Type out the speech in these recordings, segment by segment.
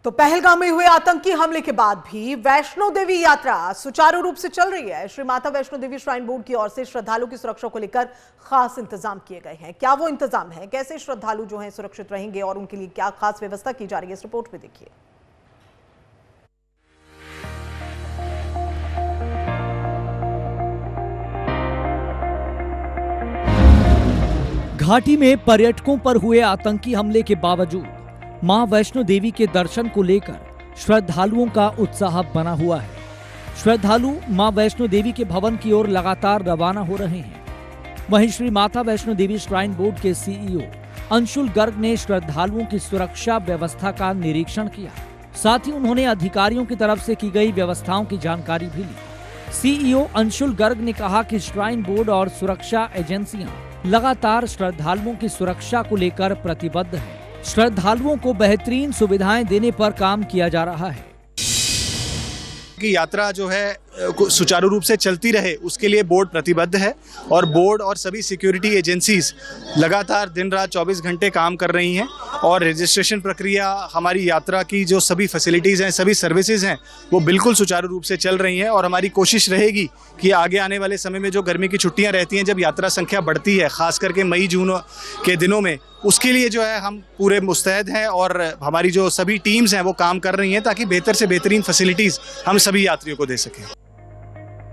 तो पहलगाम में हुए आतंकी हमले के बाद भी वैष्णो देवी यात्रा सुचारू रूप से चल रही है। श्री माता वैष्णो देवी श्राइन बोर्ड की ओर से श्रद्धालुओं की सुरक्षा को लेकर खास इंतजाम किए गए हैं। क्या वो इंतजाम है, कैसे श्रद्धालु जो हैं सुरक्षित रहेंगे और उनके लिए क्या खास व्यवस्था की जा रही है, इस रिपोर्ट में देखिए। घाटी में पर्यटकों पर हुए आतंकी हमले के बावजूद मां वैष्णो देवी के दर्शन को लेकर श्रद्धालुओं का उत्साह बना हुआ है। श्रद्धालु मां वैष्णो देवी के भवन की ओर लगातार रवाना हो रहे हैं। वहीं श्री माता वैष्णो देवी श्राइन बोर्ड के सीईओ अंशुल गर्ग ने श्रद्धालुओं की सुरक्षा व्यवस्था का निरीक्षण किया। साथ ही उन्होंने अधिकारियों की तरफ से की गई व्यवस्थाओं की जानकारी भी ली। सीईओ अंशुल गर्ग ने कहा कि श्राइन बोर्ड और सुरक्षा एजेंसियां लगातार श्रद्धालुओं की सुरक्षा को लेकर प्रतिबद्ध है। श्रद्धालुओं को बेहतरीन सुविधाएं देने पर काम किया जा रहा है कि यात्रा जो है सुचारू रूप से चलती रहे, उसके लिए बोर्ड प्रतिबद्ध है और बोर्ड और सभी सिक्योरिटी एजेंसीज लगातार दिन रात 24 घंटे काम कर रही हैं और रजिस्ट्रेशन प्रक्रिया, हमारी यात्रा की जो सभी फैसिलिटीज़ हैं, सभी सर्विसेज हैं, वो बिल्कुल सुचारू रूप से चल रही हैं। और हमारी कोशिश रहेगी कि आगे आने वाले समय में जो गर्मी की छुट्टियां रहती हैं, जब यात्रा संख्या बढ़ती है, खास करके मई जून के दिनों में, उसके लिए जो है हम पूरे मुस्तैद हैं और हमारी जो सभी टीम्स हैं वो काम कर रही हैं ताकि बेहतर से बेहतरीन फैसिलिटीज़ हम सभी यात्रियों को दे सकें।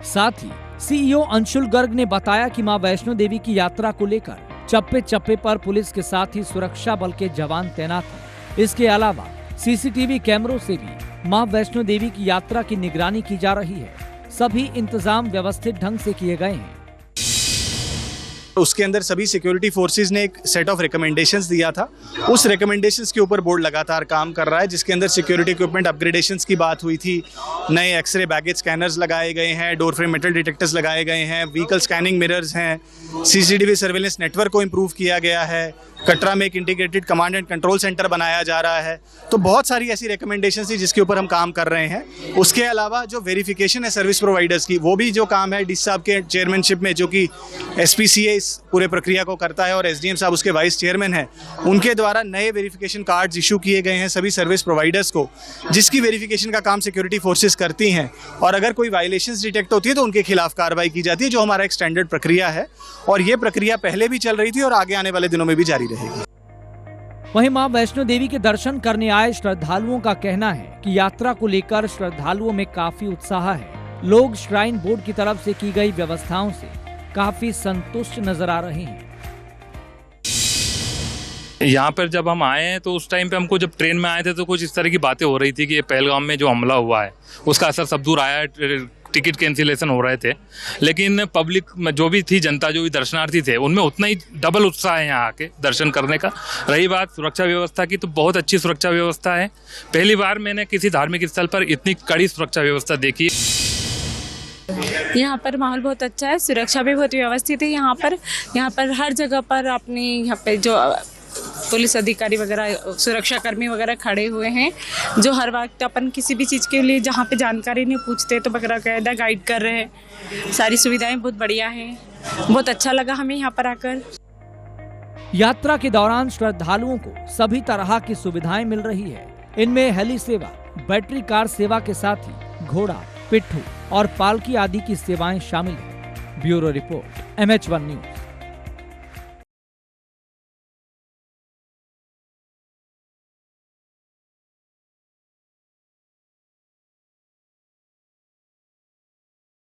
साथ ही सीईओ अंशुल गर्ग ने बताया कि मां वैष्णो देवी की यात्रा को लेकर चप्पे चप्पे पर पुलिस के साथ ही सुरक्षा बल के जवान तैनात हैं। इसके अलावा सीसीटीवी कैमरों से भी मां वैष्णो देवी की यात्रा की निगरानी की जा रही है। सभी इंतजाम व्यवस्थित ढंग से किए गए हैं। उसके अंदर सभी सिक्योरिटी फोर्सेस ने एक सेट ऑफ रिकमेंडेशंस दिया था। उस रिकमेंडेशंस के ऊपर बोर्ड लगातार काम कर रहा है, जिसके अंदर सिक्योरिटी इक्विपमेंट अपग्रेडेशंस की बात हुई थी। नए एक्सरे बैगेज स्कैनर्स लगाए गए हैं, डोर फ्रेम मेटल डिटेक्टर्स लगाए गए हैं, व्हीकल स्कैनिंग मिरर्स हैं, सीसीटीवी सर्वेलेंस नेटवर्क को इम्प्रूव किया गया है, कटरा में एक integrated command and control centre बनाया जा रहा है। तो बहुत सारी ऐसी रिकमेंडेशंस थी जिसके ऊपर हम काम कर रहे हैं। उसके अलावा जो वेरिफिकेशन है सर्विस प्रोवाइडर्स की, वो भी जो काम है डीसी साहब के चेयरमैनशिप में, जो कि एसपीसीए इस पूरे प्रक्रिया को करता है और एसडीएम साहब उसके वाइस चेयरमैन हैं, उनके द्वारा नए वेरिफिकेशन कार्ड्स इशू किए गए हैं सभी सर्विस प्रोवाइडर्स को, जिसकी वेरिफिकेशन का काम सिक्योरिटी फोर्सेस करती हैं। और अगर कोई वायलेशंस डिटेक्ट होती है तो उनके खिलाफ कार्रवाई की जाती है, जो हमारा एक स्टैंडर्ड प्रक्रिया है और ये प्रक्रिया पहले भी चल रही थी और आगे आने वाले दिनों में भी जारी रहेगी। वहीं मां वैष्णो देवी के दर्शन करने आए श्रद्धालुओं का कहना है कि यात्रा को लेकर श्रद्धालुओं में काफी उत्साह है। लोग श्राइन बोर्ड की तरफ से की गई व्यवस्थाओं से काफी संतुष्ट नजर आ रहे हैं। यहाँ पर जब हम आए हैं तो उस टाइम पे हमको, जब ट्रेन में आए थे तो कुछ इस तरह की बातें हो रही थी कि ये पहलगाम में जो हमला हुआ है उसका असर सब दूर आया है, टिकट कैंसिलेशन हो रहे थे। लेकिन पब्लिक जो भी थी, जनता जो भी दर्शनार्थी थे, उनमें उतना ही डबल उत्साह है यहाँ आके दर्शन करने का। रही बात सुरक्षा व्यवस्था की, तो बहुत अच्छी सुरक्षा व्यवस्था है। पहली बार मैंने किसी धार्मिक स्थल पर इतनी कड़ी सुरक्षा व्यवस्था देखी। यहाँ पर माहौल बहुत अच्छा है, सुरक्षा भी बहुत व्यवस्थित है। यहाँ पर हर जगह पर अपनी यहाँ पे जो पुलिस अधिकारी वगैरह, सुरक्षा कर्मी वगैरह खड़े हुए हैं, जो हर वक्त अपन किसी भी चीज़ के लिए जहाँ पे जानकारी नहीं पूछते तो बाकायदा गाइड कर रहे हैं। सारी सुविधाएं बहुत बढ़िया हैं, बहुत अच्छा लगा हमें यहाँ पर आकर। यात्रा के दौरान श्रद्धालुओं को सभी तरह की सुविधाएं मिल रही है। इनमें हेली सेवा, बैटरी कार सेवा के साथ ही घोड़ा, पिट्ठू और पालकी आदि की सेवाएं शामिल हैं। Bureau report, MH1 news.